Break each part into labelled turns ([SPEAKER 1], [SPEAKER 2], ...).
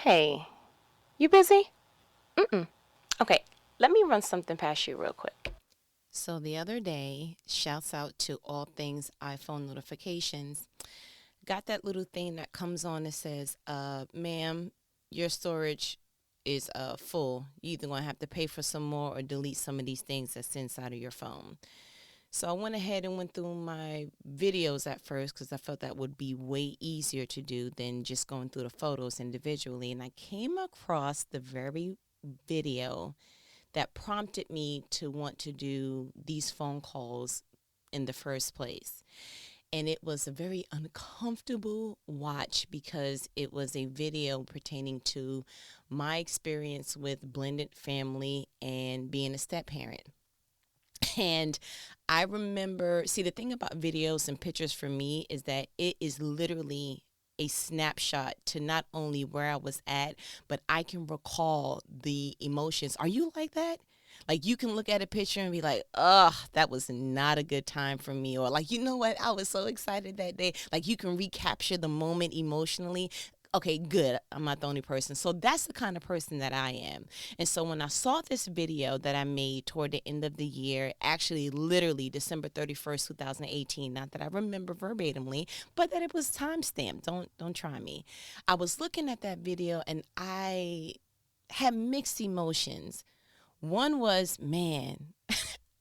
[SPEAKER 1] Hey, you busy? Mm-mm. Okay, let me run something past you real quick.
[SPEAKER 2] So the other day, shouts out to all things iPhone notifications. Got that little thing that comes on that says, ma'am, your storage is full. You either gonna have to pay for some more or delete some of these things that's inside of your phone. So I went ahead and went through my videos at first because I felt that would be way easier to do than just going through the photos individually. And I came across the very video that prompted me to want to do these phone calls in the first place. And it was a very uncomfortable watch because it was a video pertaining to my experience with blended family and being a step parent. And I remember, see, the thing about videos and pictures for me is that it is literally a snapshot to not only where I was at, but I can recall the emotions. Are you like that? Like you can look at a picture and be like, ugh, that was not a good time for me. Or like, you know what? I was so excited that day. Like you can recapture the moment emotionally. Okay, good. I'm not the only person. So that's the kind of person that I am. And so when I saw this video that I made toward the end of the year, actually literally December 31st, 2018, not that I remember verbatimly, but that it was time stamped. Don't try me. I was looking at that video and I had mixed emotions. One was, man,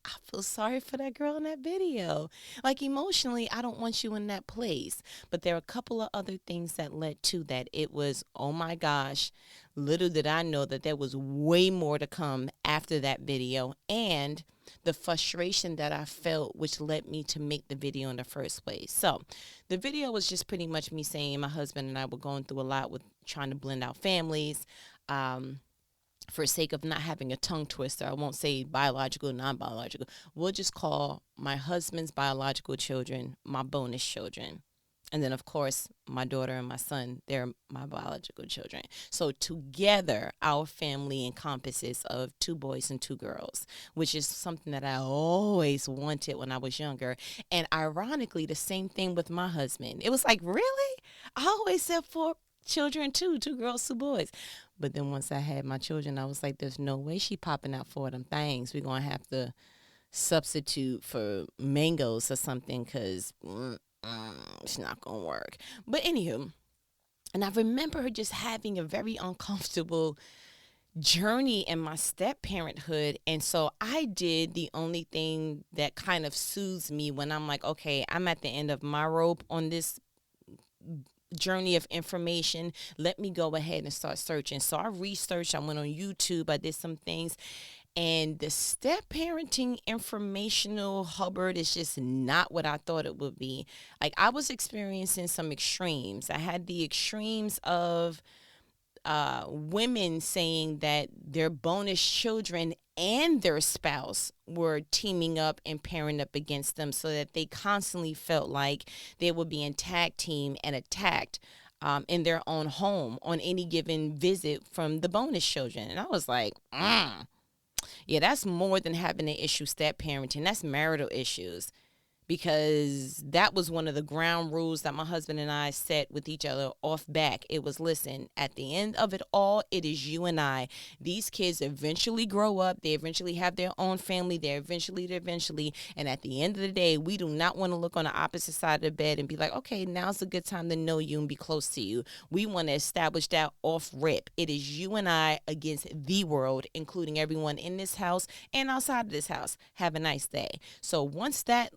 [SPEAKER 2] I feel sorry for that girl in that video. Like emotionally, I don't want you in that place. But there are a couple of other things that led to that. It was, oh my gosh, little did I know that there was way more to come after that video. And the frustration that I felt, which led me to make the video in the first place. So the video was just pretty much me saying my husband and I were going through a lot with trying to blend out families. For sake of not having a tongue twister, I won't say biological, non-biological. We'll just call my husband's biological children my bonus children. And then, of course, my daughter and my son, they're my biological children. So together, our family encompasses of two boys and two girls, which is something that I always wanted when I was younger. And ironically, the same thing with my husband. It was like, really? I always said four children too, two girls, two boys. But then once I had my children, I was like, there's no way she popping out for them things. We're going to have to substitute for mangoes or something because it's not going to work. But anywho, and I remember her just having a very uncomfortable journey in my step parenthood. And so I did the only thing that kind of soothes me when I'm like, okay, I'm at the end of my rope on this journey of information. Let me go ahead and start searching. So I researched, I went on YouTube, I did some things, and the step parenting informational Hubbard is just not what I thought it would be. Like I was experiencing some extremes. I had the extremes of women saying that their bonus children and their spouse were teaming up and pairing up against them so that they constantly felt like they were being tag team and attacked in their own home on any given visit from the bonus children. And I was like, yeah, that's more than having an issue step parenting. That's marital issues because that was one of the ground rules that my husband and I set with each other off back. It was, listen, at the end of it all, it is you and I. These kids eventually grow up. They eventually have their own family. They're eventually. And at the end of the day, we do not want to look on the opposite side of the bed and be like, okay, now's a good time to know you and be close to you. We want to establish that off rip. It is you and I against the world, including everyone in this house and outside of this house. Have a nice day. So once that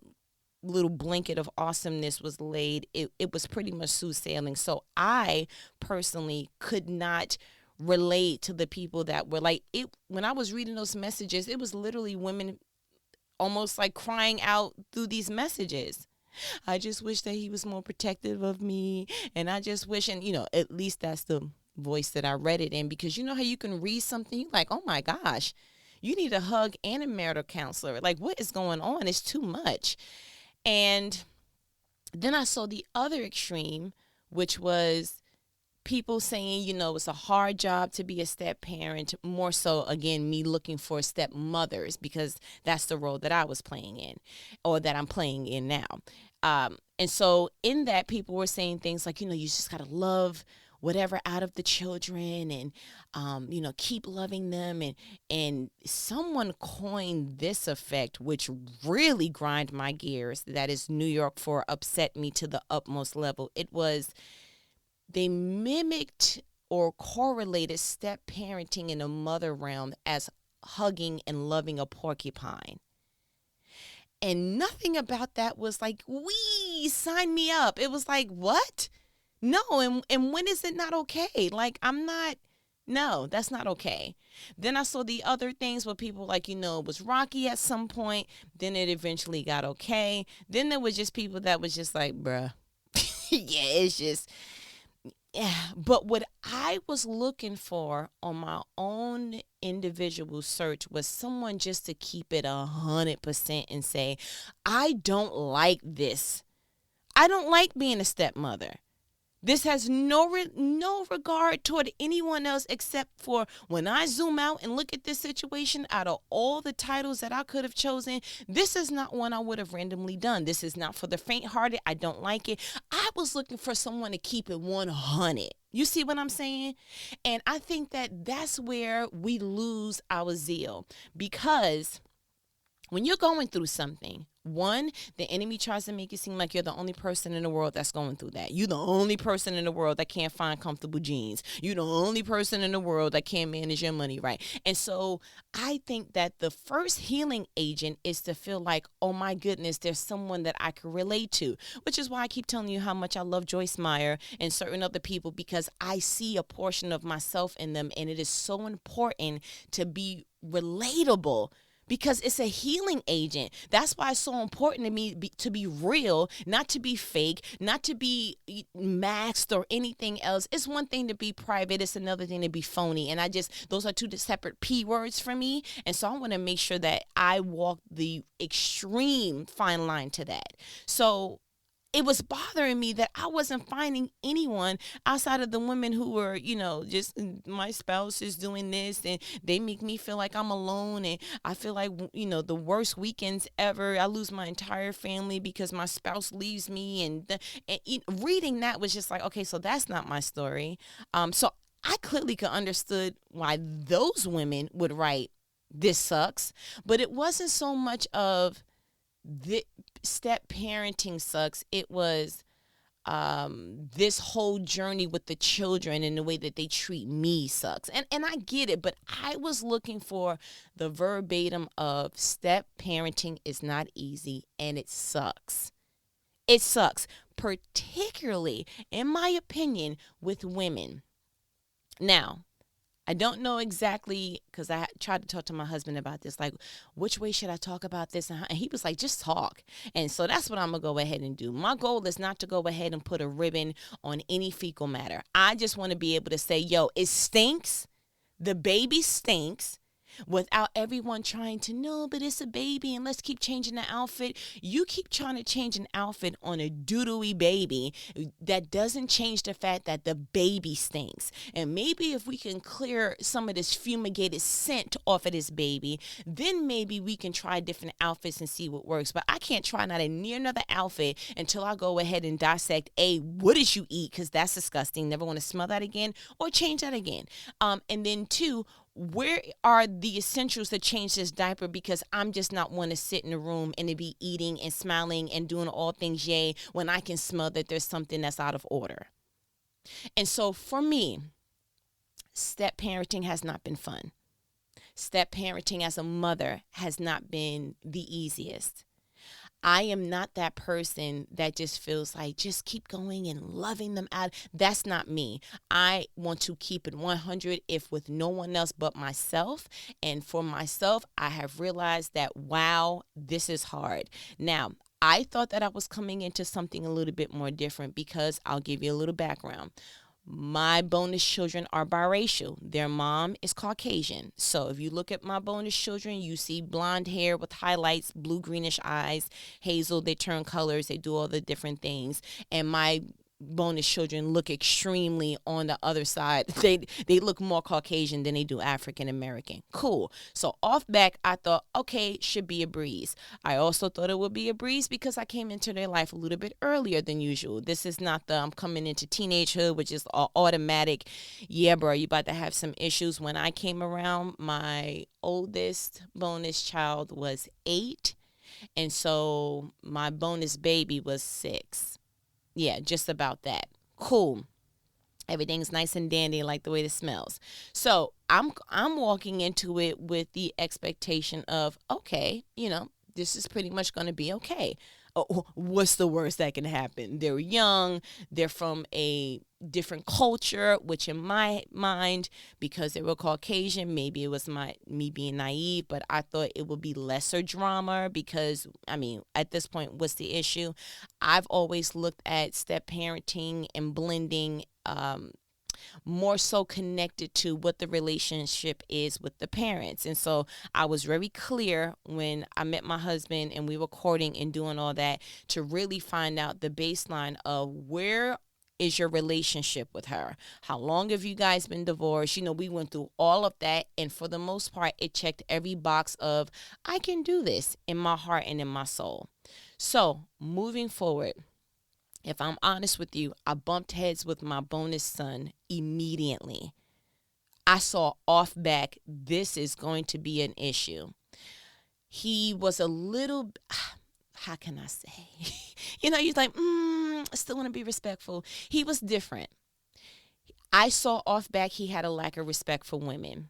[SPEAKER 2] little blanket of awesomeness was laid, it was pretty much smooth sailing. So I personally could not relate to the people that were like it when I was reading those messages. It was literally women almost like crying out through these messages. I just wish that he was more protective of me, and I just wish, and at least that's the voice that I read it in, because you know how you can read something, you like, oh my gosh, you need a hug and a marital counselor. Like, what is going on? It's too much. And then I saw the other extreme, which was people saying, it's a hard job to be a step parent. More so, again, me looking for stepmothers because that's the role that I was playing in, or that I'm playing in now. And so in that, people were saying things like, you just got to love whatever out of the children, and keep loving them. And someone coined this effect, which really grind my gears. That is New York 4 upset me to the utmost level. It was, they mimicked or correlated step parenting in a mother realm as hugging and loving a porcupine. And nothing about that was like, "Wee, sign me up." It was like, what? No, and when is it not okay? Like, I'm not, no, that's not okay. Then I saw the other things where people like, it was rocky at some point. Then it eventually got okay. Then there was just people that was just like, bruh, yeah, it's just, yeah. But what I was looking for on my own individual search was someone just to keep it 100% and say, I don't like this. I don't like being a stepmother. This has no regard toward anyone else except for when I zoom out and look at this situation. Out of all the titles that I could have chosen, this is not one I would have randomly done. This is not for the faint-hearted. I don't like it. I was looking for someone to keep it 100. You see what I'm saying? And I think that that's where we lose our zeal, because when you're going through something, one, the enemy tries to make it seem like you're the only person in the world that's going through that. You're the only person in the world that can't find comfortable jeans. You're the only person in the world that can't manage your money right. And so I think that the first healing agent is to feel like, oh my goodness, there's someone that I can relate to, which is why I keep telling you how much I love Joyce Meyer and certain other people, because I see a portion of myself in them, and it is so important to be relatable, because it's a healing agent. That's why it's so important to me to be real, not to be fake, not to be masked or anything else. It's one thing to be private. It's another thing to be phony. And those are two separate P words for me. And so I want to make sure that I walk the extreme fine line to that. So it was bothering me that I wasn't finding anyone outside of the women who were, just my spouse is doing this and they make me feel like I'm alone. And I feel like, the worst weekends ever. I lose my entire family because my spouse leaves me. And reading that was just like, okay, so that's not my story. So I clearly could understood why those women would write, this sucks. But it wasn't so much of the step parenting sucks. It was this whole journey with the children and the way that they treat me sucks. And I get it, but I was looking for the verbatim of step parenting is not easy and it sucks. It sucks, particularly, in my opinion, with women. Now, I don't know exactly, because I tried to talk to my husband about this, like, which way should I talk about this? And he was like, just talk. And so that's what I'm going to go ahead and do. My goal is not to go ahead and put a ribbon on any fecal matter. I just want to be able to say, yo, it stinks. The baby stinks. Without everyone trying to, no, but it's a baby and let's keep changing the outfit. You keep trying to change an outfit on a doodooey baby. That doesn't change the fact that the baby stinks. And maybe if we can clear some of this fumigated scent off of this baby, then maybe we can try different outfits and see what works. But I can't try not a near another outfit until I go ahead and dissect, what did you eat? Because that's disgusting. Never want to smell that again or change that again. And then two, where are the essentials to change this diaper? Because I'm just not want to sit in a room and to be eating and smiling and doing all things yay when I can smell that there's something that's out of order. And so for me, step parenting has not been fun. Step parenting as a mother has not been the easiest. I am not that person that just feels like just keep going and loving them out. That's not me. I want to keep it 100 if with no one else but myself. And for myself, I have realized that, wow, this is hard. Now, I thought that I was coming into something a little bit more different because I'll give you a little background. My bonus children are biracial. Their mom is Caucasian. So if you look at my bonus children, you see blonde hair with highlights, blue greenish eyes, hazel, they turn colors, they do all the different things. And my bonus children look extremely on the other side. They look more Caucasian than they do African American. Cool. So off back, I thought, okay, should be a breeze. I also thought it would be a breeze because I came into their life a little bit earlier than usual. This is not the I'm coming into teenagehood, which is automatic. Yeah, bro, you about to have some issues. When I came around, my oldest bonus child was 8, and so my bonus baby was 6. Yeah, just about that. Cool. Everything's nice and dandy, like the way it smells. So I'm walking into it with the expectation of, okay, this is pretty much going to be okay. Oh, what's the worst that can happen? They're young. They're from a different culture, which in my mind, because they were Caucasian, maybe it was me being naive, but I thought it would be lesser drama because, at this point, what's the issue? I've always looked at step parenting and blending more so connected to what the relationship is with the parents. And so I was very clear when I met my husband and we were courting and doing all that to really find out the baseline of where is your relationship with her? How long have you guys been divorced? We went through all of that. And for the most part, it checked every box of I can do this in my heart and in my soul. So moving forward, if I'm honest with you, I bumped heads with my bonus son immediately. I saw off back, this is going to be an issue. He was a little, how can I say? He's like, I still want to be respectful. He was different. I saw off back he had a lack of respect for women.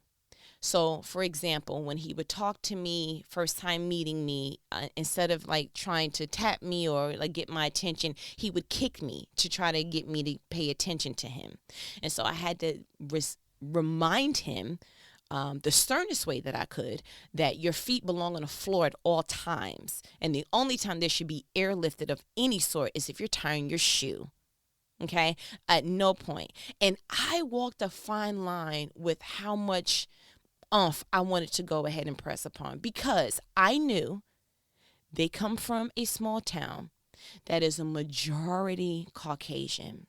[SPEAKER 2] So, for example, when he would talk to me first time meeting me, instead of like trying to tap me or like get my attention, he would kick me to try to get me to pay attention to him. And so I had to remind him the sternest way that I could that your feet belong on the floor at all times. And the only time there should be airlifted of any sort is if you're tying your shoe. Okay? At no point. And I walked a fine line with how much I wanted to go ahead and press upon because I knew they come from a small town that is a majority Caucasian.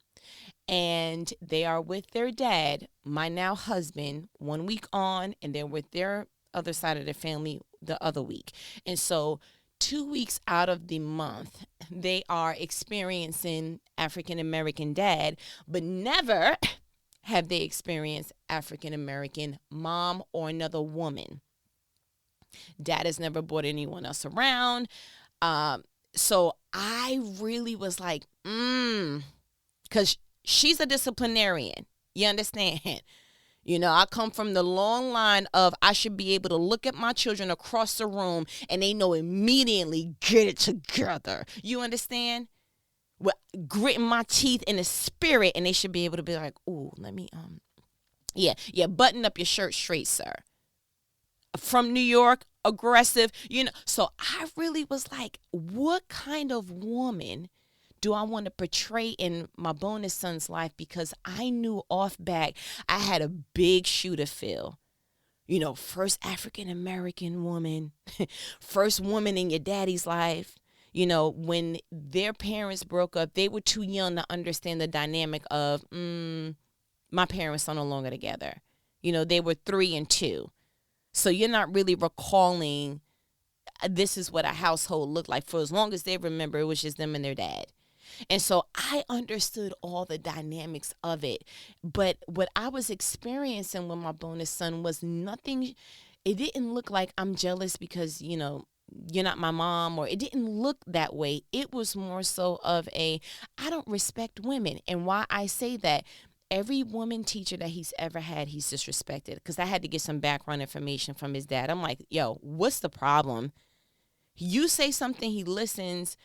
[SPEAKER 2] And they are with their dad, my now husband, 1 week on, and they're with their other side of their family the other week. And so 2 weeks out of the month, they are experiencing African American dad, but never have they experienced African American mom or another woman. Dad has never brought anyone else around. So I really was like, because she's a disciplinarian. You understand? I come from the long line of I should be able to look at my children across the room and they know immediately, get it together. You understand? With gritting my teeth in the spirit, and they should be able to be like, "Ooh, let me button up your shirt straight, sir." From New York, aggressive, So I really was like, what kind of woman do I want to portray in my bonus son's life? Because I knew off back I had a big shoe to fill. First African American woman, first woman in your daddy's life. When their parents broke up, they were too young to understand the dynamic of, my parents are no longer together. They were 3 and 2. So you're not really recalling this is what a household looked like. For as long as they remember, it was just them and their dad. And so I understood all the dynamics of it. But what I was experiencing with my bonus son was nothing. It didn't look like I'm jealous because, you're not my mom, or it didn't look that way. It was more so of I don't respect women. And why I say that, every woman teacher that he's ever had, he's disrespected, because I had to get some background information from his dad. I'm like, yo, what's the problem? You say something, he listens.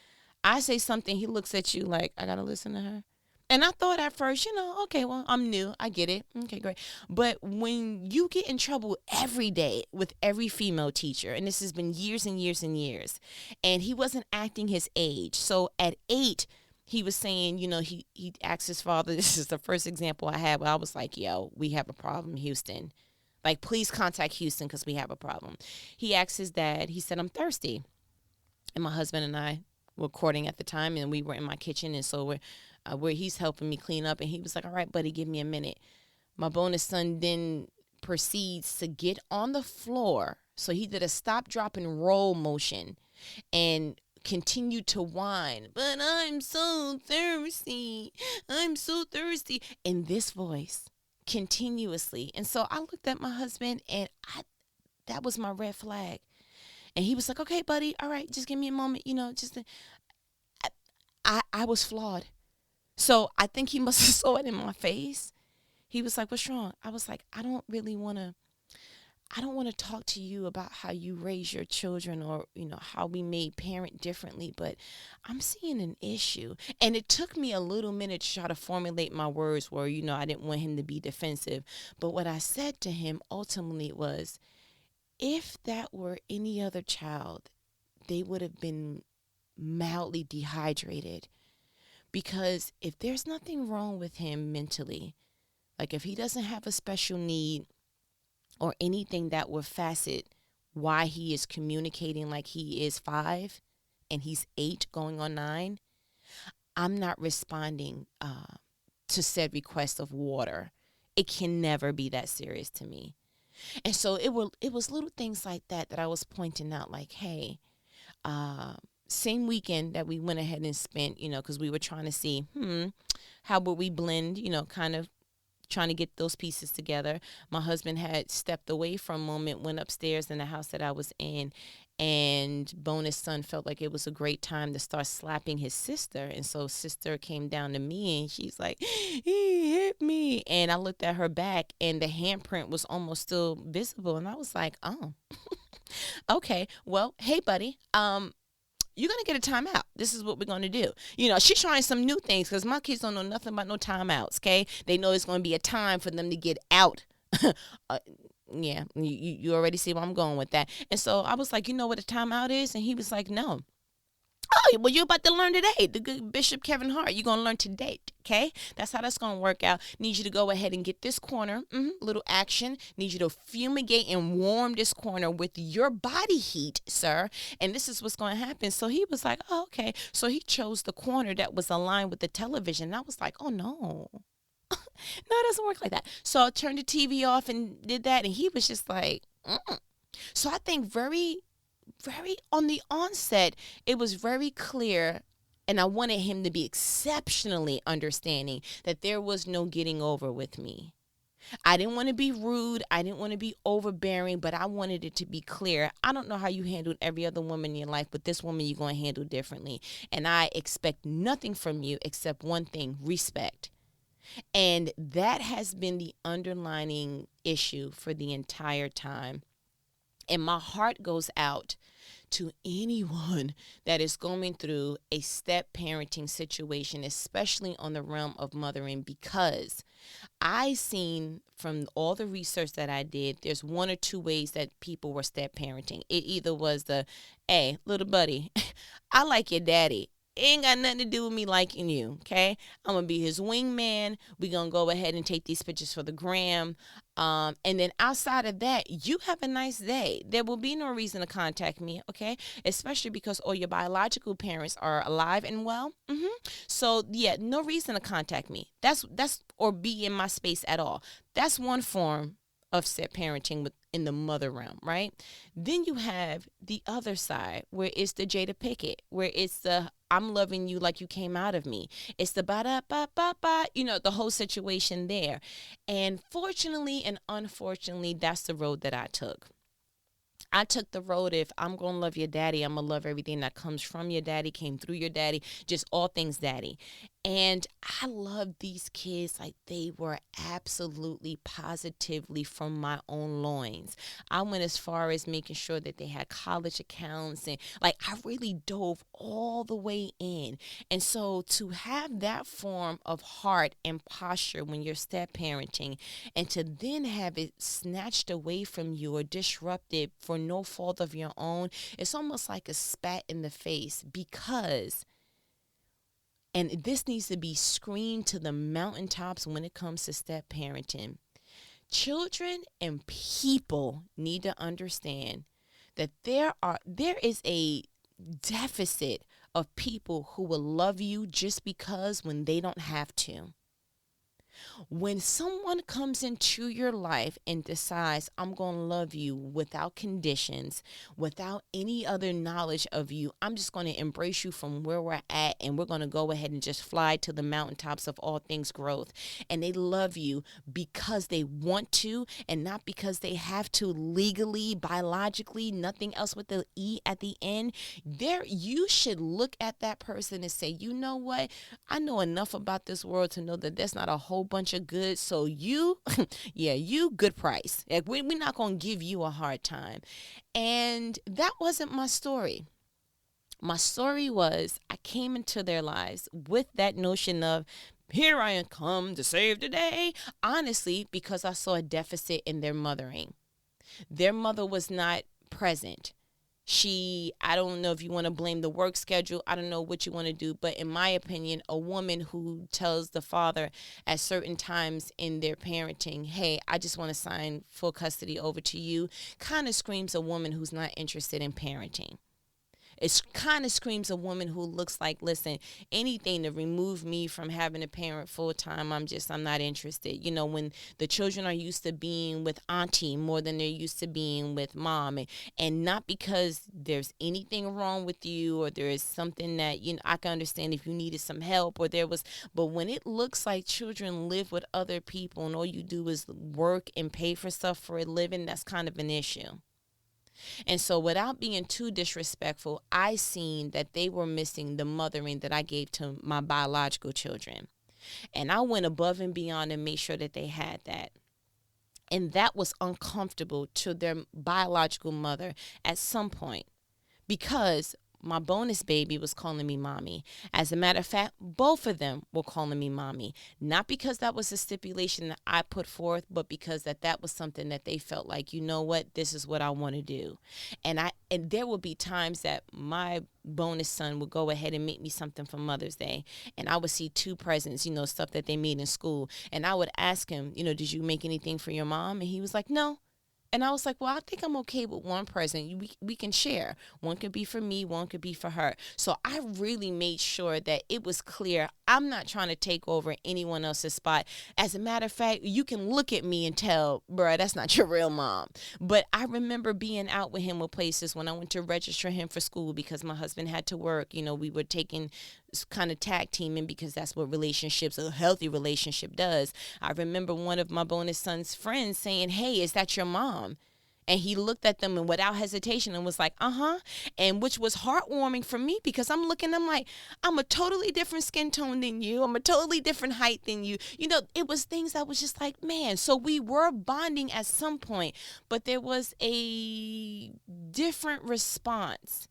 [SPEAKER 2] I say something, he looks at you like, I got to listen to her. And I thought at first, okay, well, I'm new. I get it. Okay, great. But when you get in trouble every day with every female teacher, and this has been years and years and years, and he wasn't acting his age. So at 8, he was saying, he asked his father, this is the first example I had where I was like, yo, we have a problem, Houston. Like, please contact Houston because we have a problem. He asked his dad, he said, I'm thirsty. And my husband and I were courting at the time, and we were in my kitchen, and so where he's helping me clean up, and he was like, all right, buddy, give me a minute. My bonus son then proceeds to get on the floor. So he did a stop, drop, and roll motion and continued to whine. But I'm so thirsty. I'm so thirsty. In this voice, continuously. And so I looked at my husband, and that was my red flag. And he was like, okay, buddy, all right, just give me a moment. I was flawed. So I think he must have saw it in my face. He was like, what's wrong? I was like, I don't want to talk to you about how you raise your children, or, how we may parent differently, but I'm seeing an issue. And it took me a little minute to try to formulate my words where, I didn't want him to be defensive. But what I said to him ultimately was, if that were any other child, they would have been mildly dehydrated. Because if there's nothing wrong with him mentally, like if he doesn't have a special need or anything that would facet why he is communicating like he is 5 and he's 8 going on 9, I'm not responding to said request of water. It can never be that serious to me. And so it was little things like that I was pointing out, like, hey, same weekend that we went ahead and spent, because we were trying to see, how would we blend, kind of trying to get those pieces together. My husband had stepped away for a moment, went upstairs in the house that I was in, and bonus son felt like it was a great time to start slapping his sister. And so sister came down to me, and she's like, he hit me. And I looked at her back, and the handprint was almost still visible. And I was like, oh, okay, well, hey, buddy, you're going to get a timeout. This is what we're going to do. She's trying some new things, because my kids don't know nothing about no timeouts, okay? They know it's going to be a time for them to get out. Yeah, you already see where I'm going with that. And so I was like, you know what a timeout is? And he was like, no. Oh, well, you're about to learn today. The good Bishop Kevin Hart, you're going to learn today, okay? That's how that's going to work out. Need you to go ahead and get this corner, little action. Need you to fumigate and warm this corner with your body heat, sir. And this is what's going to happen. So he was like, oh, okay. So he chose the corner that was aligned with the television. And I was like, oh, no. No, it doesn't work like that. So I turned the TV off and did that. And he was just like, So I think very on the onset, it was very clear, and I wanted him to be exceptionally understanding that there was no getting over with me. I didn't want to be rude. I didn't want to be overbearing, but I wanted it to be clear. I don't know how you handled every other woman in your life, but this woman you're going to handle differently. And I expect nothing from you except one thing: respect. And that has been the underlining issue for the entire time. And my heart goes out to anyone that is going through a step parenting situation, especially on the realm of mothering, because I seen from all the research that I did, there's one or two ways that people were step parenting. It either was the, hey, little buddy, I like your daddy. It ain't got nothing to do with me liking you, okay? I'm going to be his wingman. We're going to go ahead and take these pictures for the gram. And then outside of that, you have a nice day. There will be no reason to contact me, okay? Especially because all your biological parents are alive and well. So, yeah, no reason to contact me. That's or be in my space at all. That's one form of step parenting in the mother realm, right? Then you have the other side, where it's the Jada Pickett, where it's the I'm loving you like you came out of me. It's the ba-da-ba-ba-ba, the whole situation there. And fortunately and unfortunately, that's the road that I took. I took the road, if I'm going to love your daddy, I'm going to love everything that comes from your daddy, came through your daddy, just all things daddy. And I love these kids like they were absolutely positively from my own loins. I went as far as making sure that they had college accounts, and like I really dove all the way in. And so to have that form of heart and posture when you're step parenting, and to then have it snatched away from you or disrupted for no fault of your own, it's almost like a spat in the face. Because, and this needs to be screamed to the mountaintops when it comes to step parenting, children and people need to understand that there is a deficit of people who will love you just because when they don't have to. When someone comes into your life and decides, I'm going to love you without conditions, without any other knowledge of you, I'm just going to embrace you from where we're at, and we're going to go ahead and just fly to the mountaintops of all things growth. And they love you because they want to and not because they have to legally, biologically, nothing else with the E at the end. There, you should look at that person and say, you know what? I know enough about this world to know that there's not a whole bunch of good. So you, yeah, you good price. Like we're not going to give you a hard time. And that wasn't my story. My story was I came into their lives with that notion of, here I am come to save the day. Honestly, because I saw a deficit in their mothering. Their mother was not present. I don't know if you want to blame the work schedule. I don't know what you want to do. But in my opinion, a woman who tells the father at certain times in their parenting, hey, I just want to sign full custody over to you, kind of screams a woman who's not interested in parenting. It kind of screams a woman who looks like, listen, anything to remove me from having a parent full time, I'm not interested. You know, when the children are used to being with auntie more than they're used to being with mom. And not because there's anything wrong with you or there is something that, you know, I can understand if you needed some help but when it looks like children live with other people and all you do is work and pay for stuff for a living, that's kind of an issue. And so without being too disrespectful, I seen that they were missing the mothering that I gave to my biological children. And I went above and beyond and made sure that they had that. And that was uncomfortable to their biological mother at some point because my bonus baby was calling me mommy. As a matter of fact, both of them were calling me mommy. Not because that was a stipulation that I put forth, but because that was something that they felt like, you know what, this is what I want to do. And there would be times that my bonus son would go ahead and make me something for Mother's Day. And I would see 2 presents, you know, stuff that they made in school. And I would ask him, you know, did you make anything for your mom? And he was like, no. And I was like, well, I think I'm okay with one present. We can share. One could be for me, one could be for her. So I really made sure that it was clear I'm not trying to take over anyone else's spot. As a matter of fact, you can look at me and tell, bruh, that's not your real mom. But I remember being out with him with places when I went to register him for school because my husband had to work. You know, we were taking kind of tag teaming because that's what a healthy relationship does. I remember one of my bonus son's friends saying, hey, is that your mom? And he looked at them and without hesitation and was like, uh-huh. And which was heartwarming for me because I'm like, I'm a totally different skin tone than you. I'm a totally different height than you. You know, it was things that was just like, man. So we were bonding at some point, but there was a different response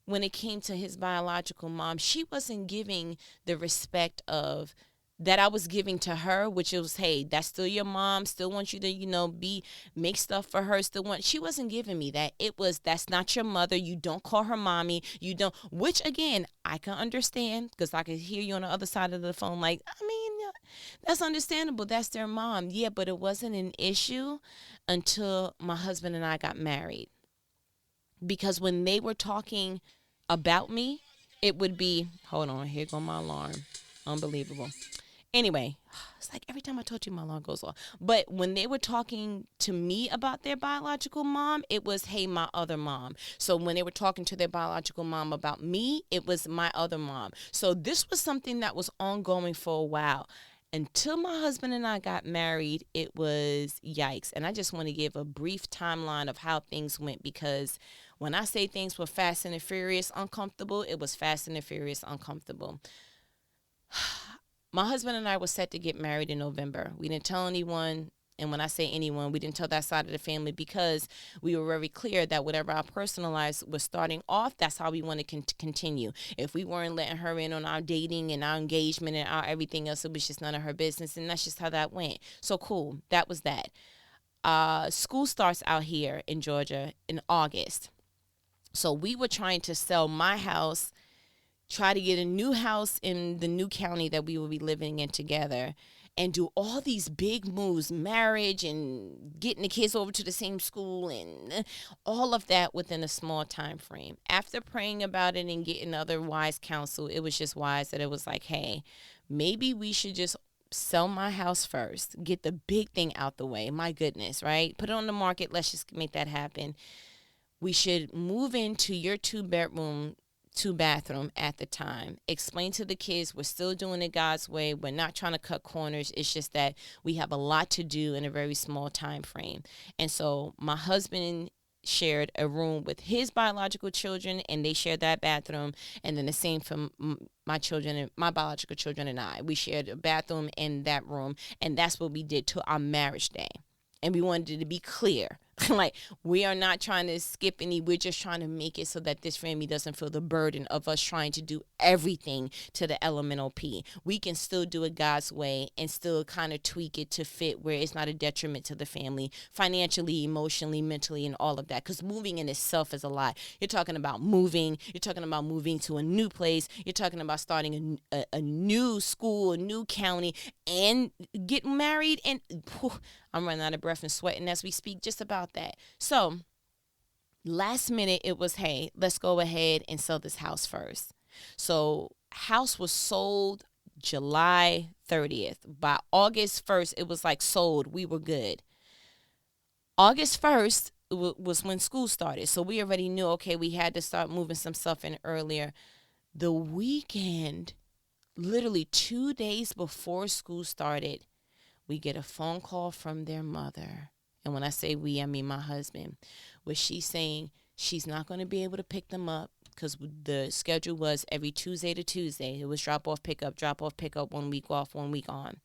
[SPEAKER 2] when it came to his biological mom. She wasn't giving the respect of that I was giving to her, which was, hey, that's still your mom, still want you to, you know, make stuff for her, she wasn't giving me that. It was, that's not your mother, you don't call her mommy, you don't, which again, I can understand, because I can hear you on the other side of the phone, like, I mean, that's understandable, that's their mom. Yeah, but it wasn't an issue until my husband and I got married. Because when they were talking about me, it would be, hold on, here go my alarm. Unbelievable. Anyway, it's like every time I told you my alarm goes off. But when they were talking to me about their biological mom, it was, hey, my other mom. So when they were talking to their biological mom about me, it was my other mom. So this was something that was ongoing for a while. Until my husband and I got married, it was yikes. And I just want to give a brief timeline of how things went because when I say things were fast and furious uncomfortable, it was fast and furious uncomfortable. My husband and I were set to get married in November. We didn't tell anyone. And when I say anyone, we didn't tell that side of the family because we were very clear that whatever our personal lives was starting off, that's how we wanted to continue. If we weren't letting her in on our dating and our engagement and our everything else, it was just none of her business. And that's just how that went. So cool. That was that. School starts out here in Georgia in August. So we were trying to sell my house, try to get a new house in the new county that we will be living in together. and do all these big moves, marriage and getting the kids over to the same school and all of that within a small time frame. After praying about it and getting other wise counsel, it was just wise that it was like, hey, maybe we should just sell my house first, get the big thing out the way. My goodness, right? Put it on the market. Let's just make that happen. We should move into your 2-bedroom, 2-bathroom at the time. Explain to the kids we're still doing it God's way. We're not trying to cut corners. It's just that we have a lot to do in a very small time frame. And so my husband shared a room with his biological children, and they shared that bathroom. And then the same for my children and my biological children and I. We shared a bathroom in that room, and that's what we did to our marriage day. And we wanted it to be clear. Like, we are not trying to skip any. We're just trying to make it so that this family doesn't feel the burden of us trying to do everything to the elemental P. We can still do it God's way and still kind of tweak it to fit where it's not a detriment to the family financially, emotionally, mentally, and all of that. Because moving in itself is a lot. You're talking about moving. You're talking about moving to a new place. You're talking about starting a new school, a new county, and getting married. And I'm running out of breath and sweating as we speak just about that. So last minute it was, hey, let's go ahead and sell this house first. So house was sold July 30th. By August 1st, it was like sold. We were good. August 1st was when school started. So we already knew, okay, we had to start moving some stuff in earlier. The weekend, literally 2 days before school started, we get a phone call from their mother. And when I say we, I mean my husband, where she's saying she's not going to be able to pick them up because the schedule was every Tuesday to Tuesday. It was drop off, pick up, 1 week off, 1 week on.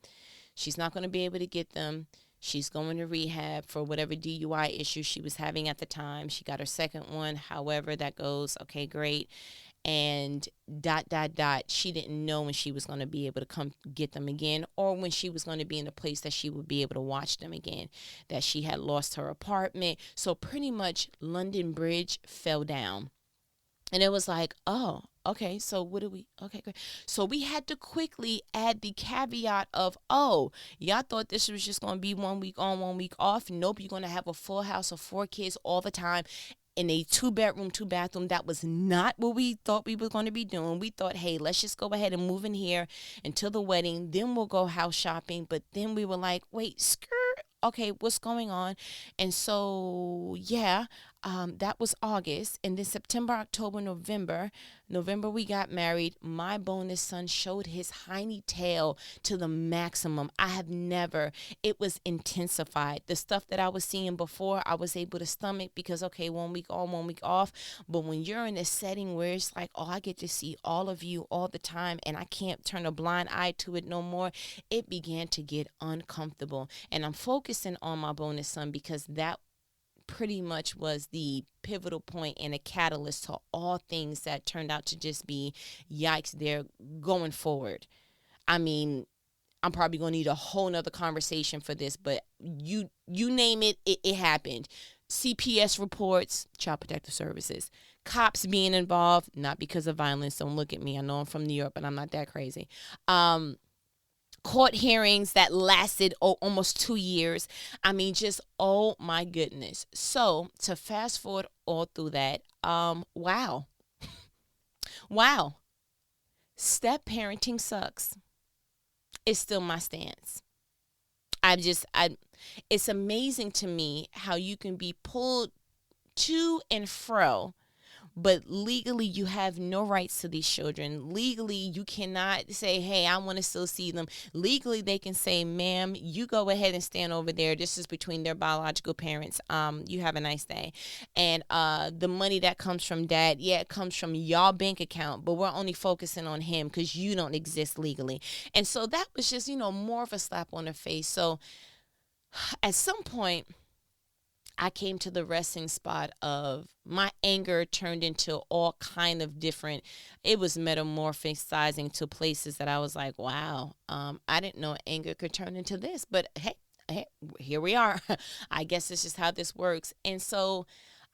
[SPEAKER 2] She's not going to be able to get them. She's going to rehab for whatever DUI issue she was having at the time. She got her second one. However that goes, okay, great. And ... She didn't know when she was going to be able to come get them again, or when she was going to be in a place that she would be able to watch them again, that she had lost her apartment. So pretty much London Bridge fell down. And it was like, oh, okay, so what do we, okay, great. So we had to quickly add the caveat of, oh, y'all thought this was just going to be 1 week on, 1 week off. Nope, you're going to have a full house of 4 kids all the time in a 2-bedroom, 2-bathroom. That was not what we thought we were going to be doing. We thought, hey, let's just go ahead and move in here until the wedding. Then we'll go house shopping. But then we were like, wait, skirt. Okay, what's going on? And so, yeah, that was August. And then September, October, November we got married. My bonus son showed his hiney tail to the maximum. I have never. It was intensified. The stuff that I was seeing before, I was able to stomach because, okay, 1 week on, 1 week off. But when you're in a setting where it's like, oh, I get to see all of you all the time and I can't turn a blind eye to it no more, it began to get uncomfortable. And I'm focusing on my bonus son because that pretty much was the pivotal point and a catalyst to all things that turned out to just be yikes there going forward. I mean, I'm probably going to need a whole nother conversation for this, but you name it, it happened. CPS reports, Child Protective Services, cops being involved, not because of violence. Don't look at me. I know I'm from New York, but I'm not that crazy. Court hearings that lasted almost 2 years. I mean, just, oh my goodness. So to fast forward all through that, wow. Wow. Step parenting sucks. It's still my stance. It's amazing to me how you can be pulled to and fro, but legally you have no rights to these children. Legally, you cannot say, hey, I want to still see them. Legally, they can say, ma'am, you go ahead and stand over there. This is between their biological parents. You have a nice day. And the money that comes from dad, yeah, it comes from y'all bank account, but we're only focusing on him because you don't exist legally. And so that was just, more of a slap on the face. So at some point, I came to the resting spot of my anger turned into all kind of different. It was metamorphosizing to places that I was like, wow, I didn't know anger could turn into this. But hey, here we are. I guess it's just how this works. And so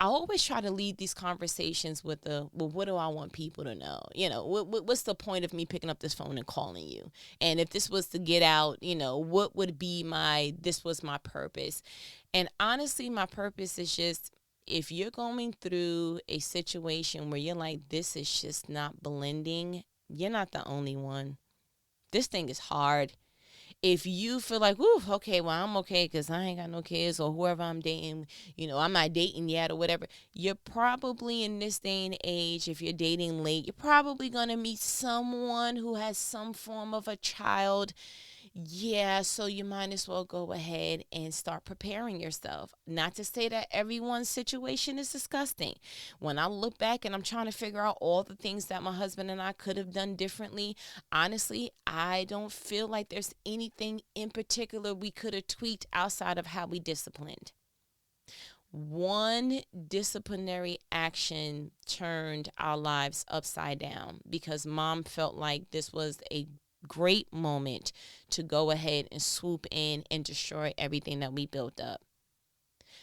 [SPEAKER 2] I always try to lead these conversations with well, what do I want people to know? What's the point of me picking up this phone and calling you? And if this was to get out, what would be this was my purpose. And honestly, my purpose is just, if you're going through a situation where you're like, this is just not blending, you're not the only one. This thing is hard. If you feel like, whoo, okay, well, I'm okay because I ain't got no kids, or whoever I'm dating, I'm not dating yet or whatever, you're probably in this day and age, if you're dating late, you're probably going to meet someone who has some form of a child. Yeah, so you might as well go ahead and start preparing yourself. Not to say that everyone's situation is disgusting. When I look back and I'm trying to figure out all the things that my husband and I could have done differently, honestly, I don't feel like there's anything in particular we could have tweaked outside of how we disciplined. One disciplinary action turned our lives upside down because mom felt like this was a great moment to go ahead and swoop in and destroy everything that we built up.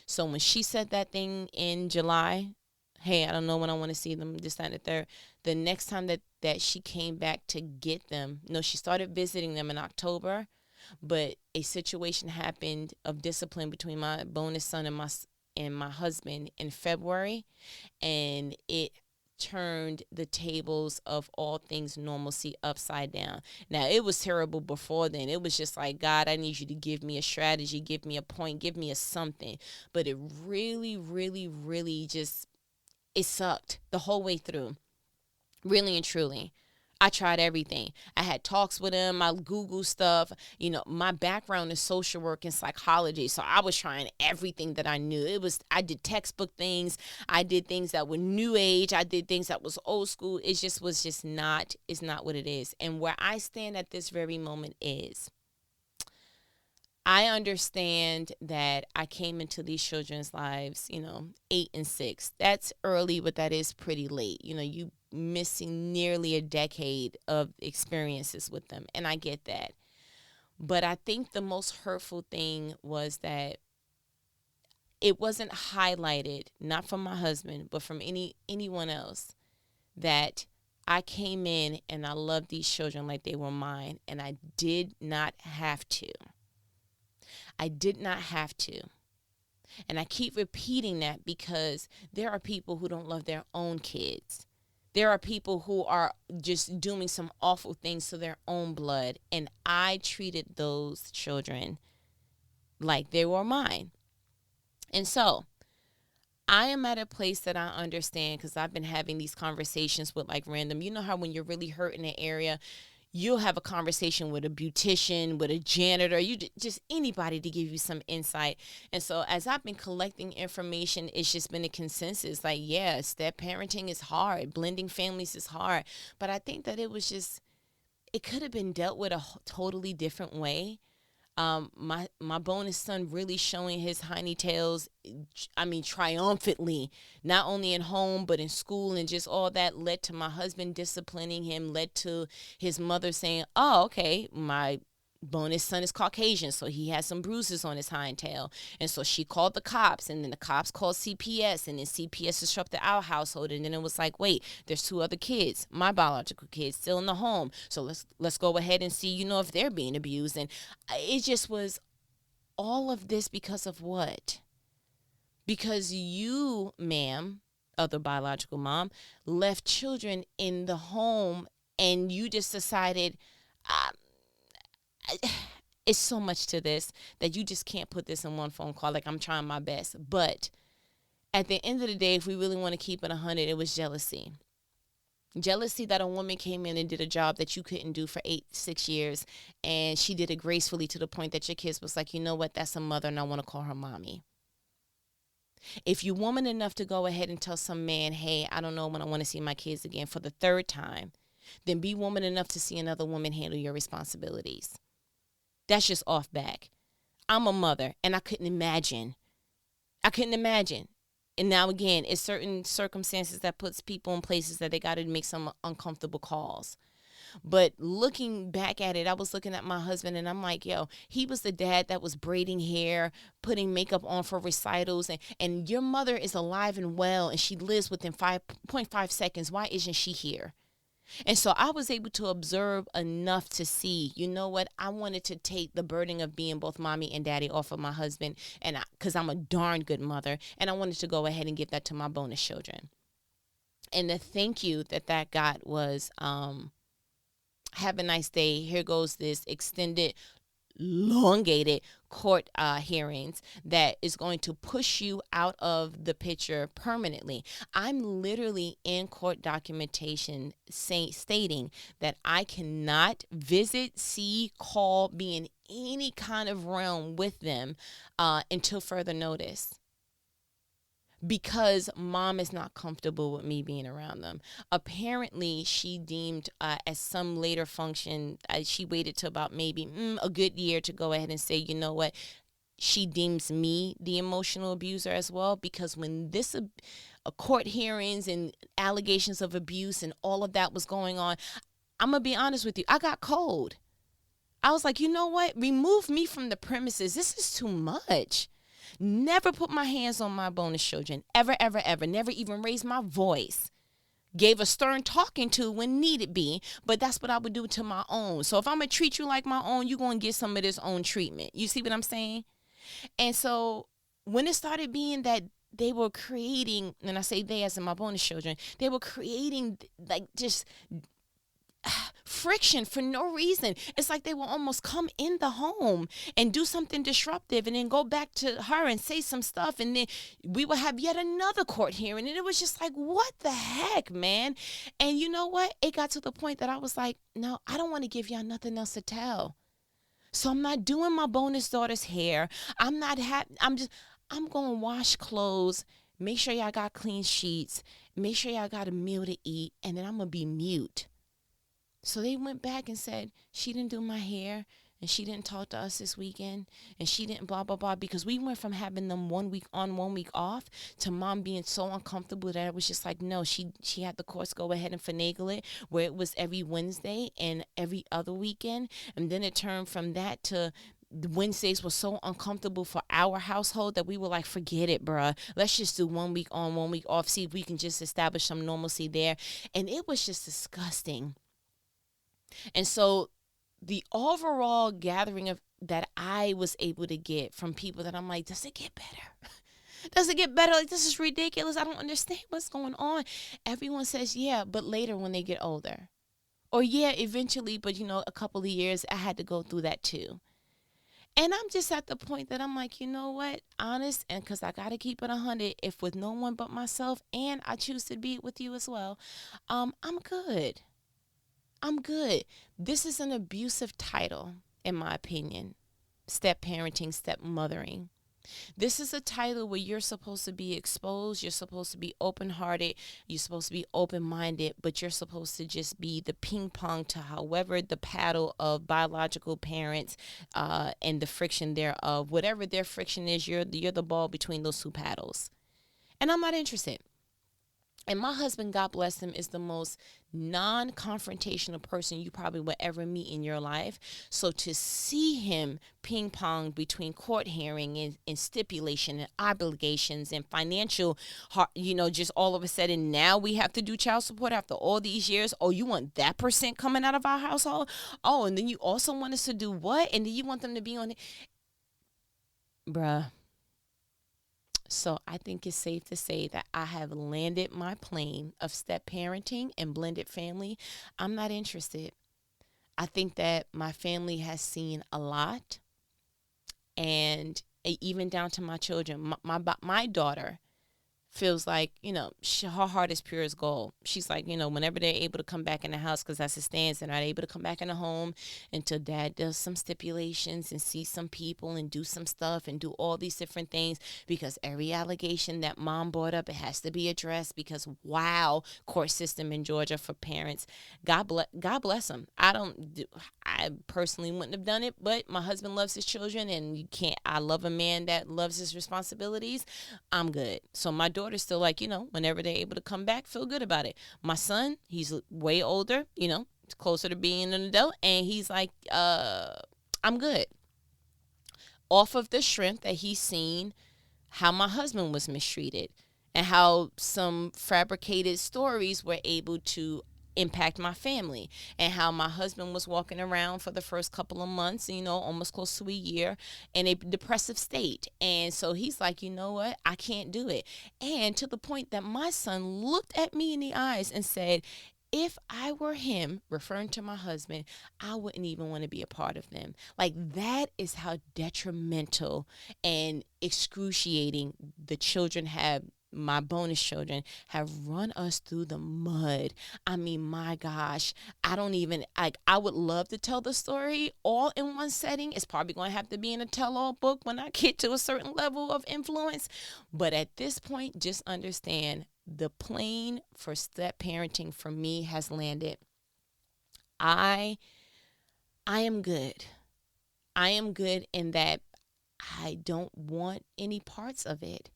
[SPEAKER 2] So when she said that thing in July, hey, I don't know when I want to see them, this, that, and the third, the next time that she came back to get them, no, she started visiting them in October, but a situation happened of discipline between my bonus son and my husband in February, and it turned the tables of all things normalcy upside down. Now, it was terrible before then. It was just like, God, I need you to give me a strategy, give me a point, give me a something. But it really, really, really just, it sucked the whole way through. Really and truly. I tried everything. I had talks with him. I Googled stuff. My background is social work and psychology. So I was trying everything that I knew. I did textbook things. I did things that were new age. I did things that was old school. It just was just not, it's not what it is. And where I stand at this very moment is, I understand that I came into these children's lives, 8 and 6. That's early, but that is pretty late. You missing nearly a decade of experiences with them. And I get that. But I think the most hurtful thing was that it wasn't highlighted, not from my husband, but from anyone else, that I came in and I loved these children like they were mine. And I did not have to. I did not have to. And I keep repeating that because there are people who don't love their own kids. There are people who are just doing some awful things to their own blood. And I treated those children like they were mine. And so I am at a place that I understand, because I've been having these conversations with random, how when you're really hurt in an area, you'll have a conversation with a beautician, with a janitor, just anybody to give you some insight. And so as I've been collecting information, it's just been a consensus. Yeah, step parenting is hard. Blending families is hard. But I think that it could have been dealt with a totally different way. My bonus son really showing his hiney tails, triumphantly, not only in home, but in school, and just all that led to my husband disciplining him, led to his mother saying, oh, okay, my bonus son is Caucasian, so he has some bruises on his hind tail. And so she called the cops, and then the cops called CPS, and then CPS disrupted our household. And then it was like, wait, there's 2 other kids, my biological kids, still in the home. So let's go ahead and see, if they're being abused. And it just was all of this because of what? Because you, ma'am, other biological mom, left children in the home, and you just decided, it's so much to this that you just can't put this in one phone call. I'm trying my best. But at the end of the day, if we really want to keep it 100, it was jealousy. Jealousy that a woman came in and did a job that you couldn't do for 6 years, and she did it gracefully to the point that your kids was like, you know what, that's a mother, and I want to call her mommy. If you're woman enough to go ahead and tell some man, hey, I don't know when I want to see my kids again for the 3rd time, then be woman enough to see another woman handle your responsibilities. That's just off back. I'm a mother, and I couldn't imagine. And now, again, it's certain circumstances that puts people in places that they got to make some uncomfortable calls. But looking back at it, I was looking at my husband and I'm like, yo, he was the dad that was braiding hair, putting makeup on for recitals. And your mother is alive and well and she lives within 5.5 seconds. Why isn't she here? And so I was able to observe enough to see, you know what? I wanted to take the burden of being both mommy and daddy off of my husband, and because I'm a darn good mother, and I wanted to go ahead and give that to my bonus children. And the thank you that got was, have a nice day. Here goes this extended, elongated court hearings that is going to push you out of the picture permanently. I'm literally in court documentation stating that I cannot visit, see, call, be in any kind of realm with them until further notice, because mom is not comfortable with me being around them. Apparently, she deemed at some later function, she waited to about maybe a good year to go ahead and say, you know what, she deems me the emotional abuser as well, because when this court hearings and allegations of abuse and all of that was going on, I'm going to be honest with you, I got cold. I was like, you know what, remove me from the premises. This is too much. Never put my hands on my bonus children. Ever, ever, ever. Never even raised my voice. Gave a stern talking to when needed be, but that's what I would do to my own. So if I'm going to treat you like my own, you're going to get some of this own treatment. You see what I'm saying? And so when it started being that they were creating, and I say they as in my bonus children, they were creating like just friction for no reason. It's like they will almost come in the home and do something disruptive and then go back to her and say some stuff, and then we will have yet another court hearing, and it was just like, what the heck, man? And you know what, it got to the point that I was like, no, I don't want to give y'all nothing else to tell, so I'm not doing my bonus daughter's hair. I'm going to wash clothes, make sure y'all got clean sheets, make sure y'all got a meal to eat, and then I'm going to be mute. So they went back and said, she didn't do my hair, and she didn't talk to us this weekend, and she didn't blah, blah, blah, because we went from having them 1 week on, 1 week off to mom being so uncomfortable that it was just like, no, she had the courts go ahead and finagle it, where it was every Wednesday and every other weekend. And then it turned from that to Wednesdays were so uncomfortable for our household that we were like, forget it, bruh. Let's just do 1 week on, 1 week off, see if we can just establish some normalcy there. And it was just disgusting. And so the overall gathering of that I was able to get from people that I'm like, does it get better? Does it get better? Like, this is ridiculous. I don't understand what's going on. Everyone says, yeah, but later when they get older. Or yeah, eventually, but a couple of years, I had to go through that too. And I'm just at the point that I'm like, you know what? Honest, and because I got to keep it 100, if with no one but myself, and I choose to be with you as well, I'm good. I'm good. This is an abusive title, in my opinion. Step parenting, step mothering. This is a title where you're supposed to be exposed. You're supposed to be open-hearted. You're supposed to be open-minded, but you're supposed to just be the ping pong to however the paddle of biological parents and the friction thereof. Whatever their friction is, you're the ball between those two paddles. And I'm not interested. And my husband, God bless him, is the most non-confrontational person you probably will ever meet in your life. So to see him ping pong between court hearing and stipulation and obligations and financial, just all of a sudden now we have to do child support after all these years. Oh, you want that percent coming out of our household? Oh, and then you also want us to do what? And then you want them to be on it? Bruh. So I think it's safe to say that I have landed my plane of step parenting and blended family. I'm not interested. I think that my family has seen a lot, and even down to my children. My daughter feels like, her heart is pure as gold. She's like, whenever they're able to come back in the house, because that's the stance, and are able to come back in the home until dad does some stipulations and see some people and do some stuff and do all these different things, because every allegation that mom brought up, it has to be addressed, because wow, court system in Georgia for parents. God bless them. I personally wouldn't have done it, but my husband loves his children, and I love a man that loves his responsibilities. I'm good. So my daughter's still like, whenever they're able to come back, feel good about it. My son, he's way older, closer to being an adult, and he's like, I'm good. Off of the strength that he's seen how my husband was mistreated and how some fabricated stories were able to impact my family, and how my husband was walking around for the first couple of months, almost close to a year, in a depressive state. And so he's like, you know what, I can't do it. And to the point that my son looked at me in the eyes and said, if I were him, referring to my husband, I wouldn't even want to be a part of them. Like, that is how detrimental and excruciating the children have. My bonus children have run us through the mud. I mean, my gosh, I don't even, I would love to tell the story all in one setting. It's probably going to have to be in a tell-all book when I get to a certain level of influence. But at this point, just understand, the plane for step parenting for me has landed. I am good. I am good in that I don't want any parts of it.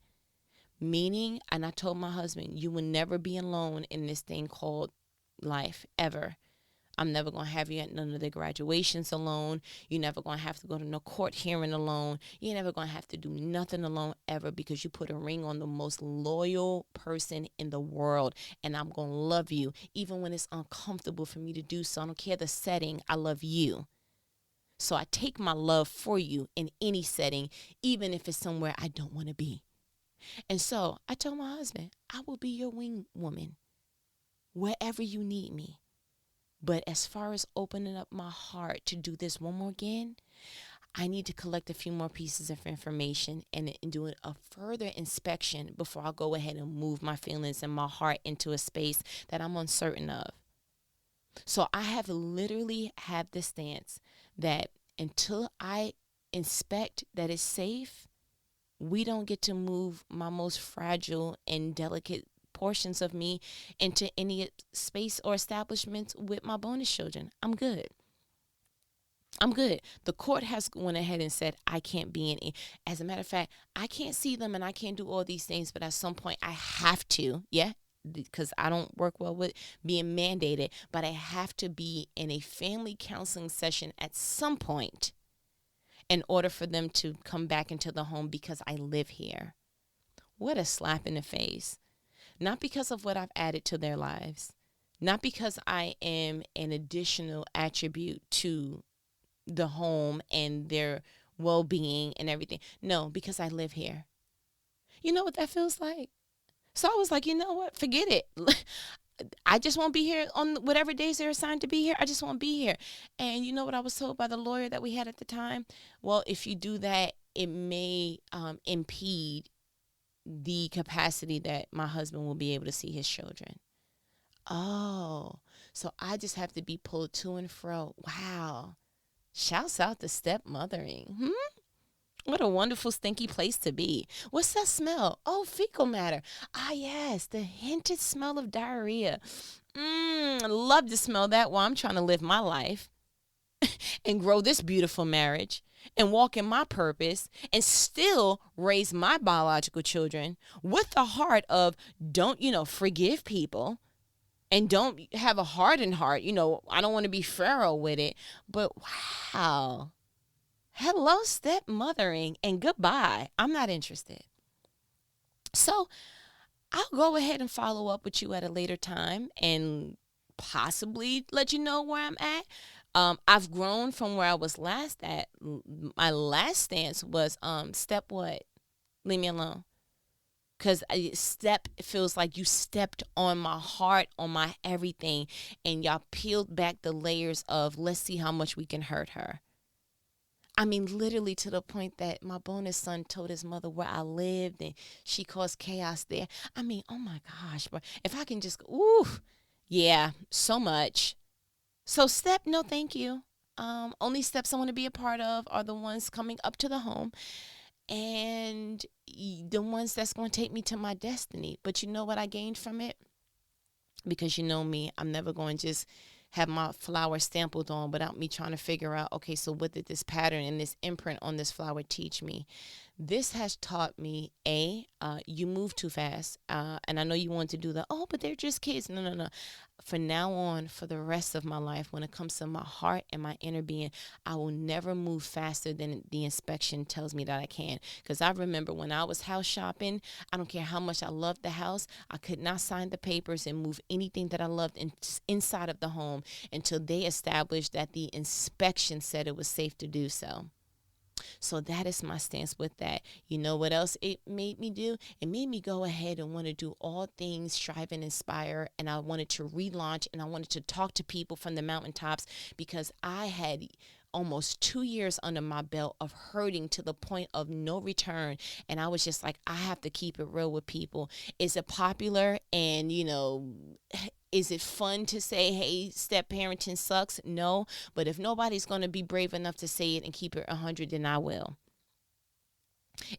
[SPEAKER 2] Meaning, and I told my husband, you will never be alone in this thing called life, ever. I'm never going to have you at none of the graduations alone. You're never going to have to go to no court hearing alone. You're never going to have to do nothing alone ever, because you put a ring on the most loyal person in the world. And I'm going to love you even when it's uncomfortable for me to do so. I don't care the setting. I love you. So I take my love for you in any setting, even if it's somewhere I don't want to be. And so I told my husband, I will be your wing woman wherever you need me. But as far as opening up my heart to do this one more again, I need to collect a few more pieces of information and do a further inspection before I go ahead and move my feelings and my heart into a space that I'm uncertain of. So I have literally had this stance that until I inspect that it's safe, we don't get to move my most fragile and delicate portions of me into any space or establishments with my bonus children. I'm good. The court has went ahead and said I can't be in it. As a matter of fact, I can't see them and I can't do all these things, but at some point I have to, because I don't work well with being mandated, but I have to be in a family counseling session at some point in order for them to come back into the home because I live here. What a slap in the face. Not because of what I've added to their lives. Not because I am an additional attribute to the home and their well-being and everything. No, because I live here. You know what that feels like? So I was like, you know what? Forget it. I just won't be here on whatever days they're assigned to be here. I just won't be here. And you know what I was told by the lawyer that we had at the time? Well, if you do that, it may impede the capacity that my husband will be able to see his children. Oh, so I just have to be pulled to and fro. Wow. Shouts out to stepmothering. What a wonderful stinky place to be. What's that smell? Oh, fecal matter. Ah, yes, the hinted smell of diarrhea. Love to smell that while I'm trying to live my life and grow this beautiful marriage and walk in my purpose and still raise my biological children with the heart of don't, forgive people and don't have a hardened heart. I don't want to be Pharaoh with it. But wow. Hello, stepmothering, and goodbye. I'm not interested. So I'll go ahead and follow up with you at a later time and possibly let you know where I'm at. I've grown from where I was last at. My last stance was step what? Leave me alone. Because step feels like you stepped on my heart, on my everything, and y'all peeled back the layers of let's see how much we can hurt her. I mean, literally to the point that my bonus son told his mother where I lived and she caused chaos there. I mean, oh my gosh, bro. If I can just, yeah, so much. So no, thank you. Only steps I want to be a part of are the ones coming up to the home and the ones that's going to take me to my destiny. But you know what I gained from it? Because you know me, I'm never going to just have my flower stamped on without me trying to figure out, okay, so what did this pattern and this imprint on this flower teach me? This has taught me, you move too fast. And I know you want to do the, oh, but they're just kids. No, no, no. For now on, for the rest of my life, when it comes to my heart and my inner being, I will never move faster than the inspection tells me that I can. Because I remember when I was house shopping, I don't care how much I loved the house, I could not sign the papers and move anything that I loved inside of the home until they established that the inspection said it was safe to do so. So that is my stance with that. You know what else it made me do? It made me go ahead and want to do all things StriveNinspire, and I wanted to relaunch, and I wanted to talk to people from the mountaintops, because I had almost 2 years under my belt of hurting to the point of no return. And I was just like, I have to keep it real with people. Is it popular? And, is it fun to say, hey, step parenting sucks? No. But if nobody's going to be brave enough to say it and keep it 100, then I will.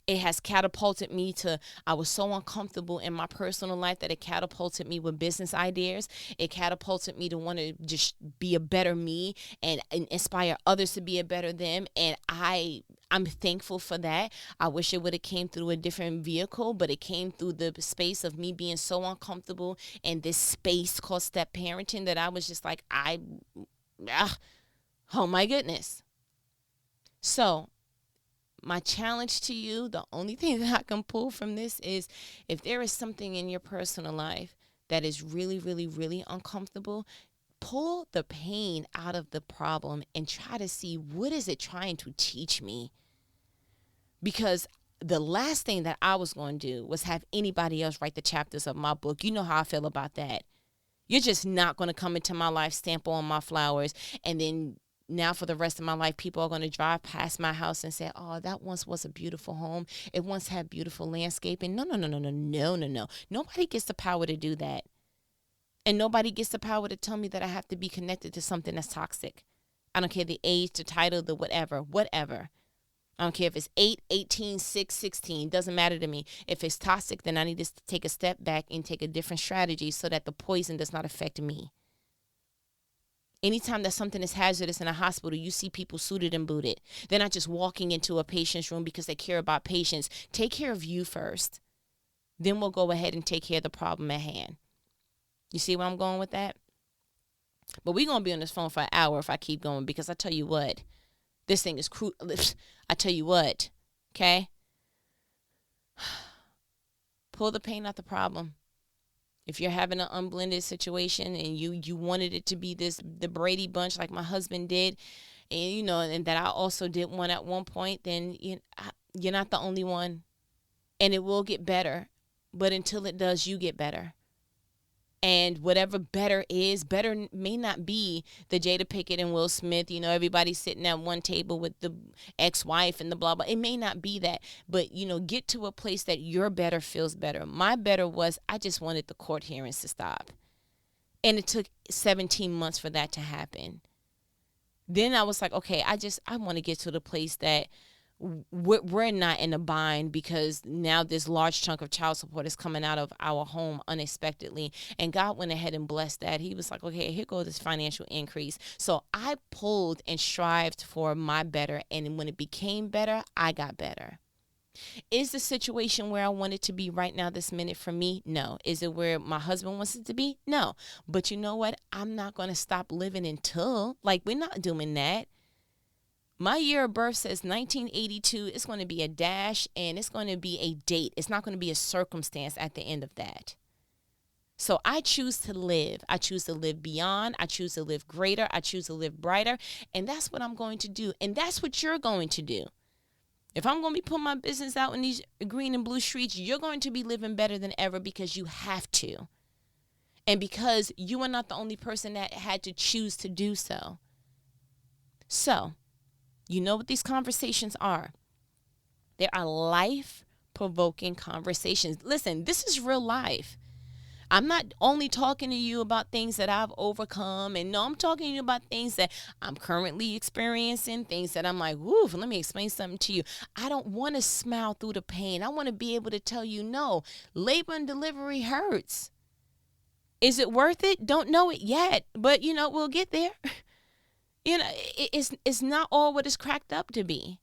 [SPEAKER 2] It has catapulted me to, I was so uncomfortable in my personal life that it catapulted me with business ideas. It catapulted me to want to just be a better me and inspire others to be a better them. And I'm thankful for that. I wish it would have came through a different vehicle, but it came through the space of me being so uncomfortable in this space called step parenting that I was just like, oh my goodness. So my challenge to you, the only thing that I can pull from this is, if there is something in your personal life that is really, really, really uncomfortable, pull the pain out of the problem and try to see, what is it trying to teach me? Because the last thing that I was going to do was have anybody else write the chapters of my book. You know how I feel about that. You're just not going to come into my life, stamp on my flowers, and then now for the rest of my life, people are going to drive past my house and say, oh, that once was a beautiful home. It once had beautiful landscaping. No, no, no, no, no, no, no, no. Nobody gets the power to do that. And nobody gets the power to tell me that I have to be connected to something that's toxic. I don't care the age, the title, the whatever. I don't care if it's 8, 18, 6, 16. Doesn't matter to me. If it's toxic, then I need to take a step back and take a different strategy so that the poison does not affect me. Anytime that something is hazardous in a hospital, you see people suited and booted. They're not just walking into a patient's room because they care about patients. Take care of you first. Then we'll go ahead and take care of the problem at hand. You see where I'm going with that? But we're going to be on this phone for an hour if I keep going, because I tell you what, this thing is I tell you what, okay? Pull the pain out the problem. If you're having an unblended situation and you wanted it to be the Brady Bunch like my husband did, and and that I also did one at one point, then you're not the only one, and it will get better. But until it does, you get better. And whatever better is, better may not be the Jada Pinkett and Will Smith, everybody sitting at one table with the ex-wife and the blah, blah. It may not be that, but, get to a place that your better feels better. My better was, I just wanted the court hearings to stop. And it took 17 months for that to happen. Then I was like, okay, I want to get to the place that we're not in a bind, because now this large chunk of child support is coming out of our home unexpectedly. And God went ahead and blessed that. He was like, okay, here goes this financial increase. So I pulled and strived for my better. And when it became better, I got better. Is the situation where I want it to be right now, this minute, for me? No. Is it where my husband wants it to be? No. But you know what? I'm not going to stop living until, we're not doing that. My year of birth says 1982. It's going to be a dash, and it's going to be a date. It's not going to be a circumstance at the end of that. So I choose to live. I choose to live beyond. I choose to live greater. I choose to live brighter. And that's what I'm going to do. And that's what you're going to do. If I'm going to be putting my business out in these green and blue streets, you're going to be living better than ever, because you have to. And because you are not the only person that had to choose to do so. So, you know what these conversations are. They are life-provoking conversations. Listen, this is real life. I'm not only talking to you about things that I've overcome, and no, I'm talking to you about things that I'm currently experiencing, things that I'm like, woof, let me explain something to you. I don't want to smile through the pain. I want to be able to tell you, no, labor and delivery hurts. Is it worth it? Don't know it yet, but we'll get there. It's not all what it's cracked up to be.